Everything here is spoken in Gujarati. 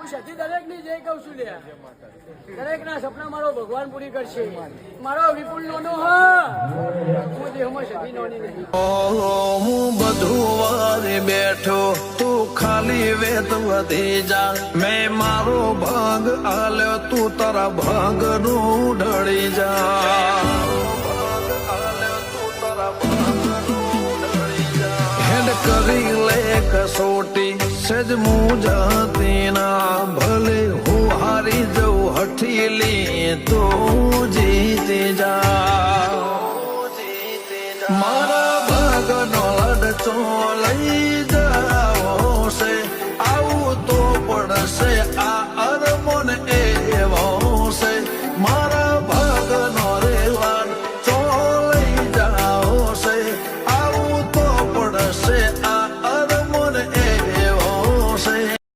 હું સતી દરેક ની જય કઉ છું લ્યા દરેક ના સપના મારો ભગવાન પૂરી કરશે મારો વિપુલ નોનો હા હું દેહમાં સતી નોની નહીં હું બધું વારે બેઠો તું ખાલી વેત વધી જા મેં મારો ભાગ આલ્યો તું તારા ભાગ નું ઢળી જા હેડ કરી લે કસોટી સજ મુજાતી ના ભલે હું હારી જઉં હઠીલી તું જીતી જા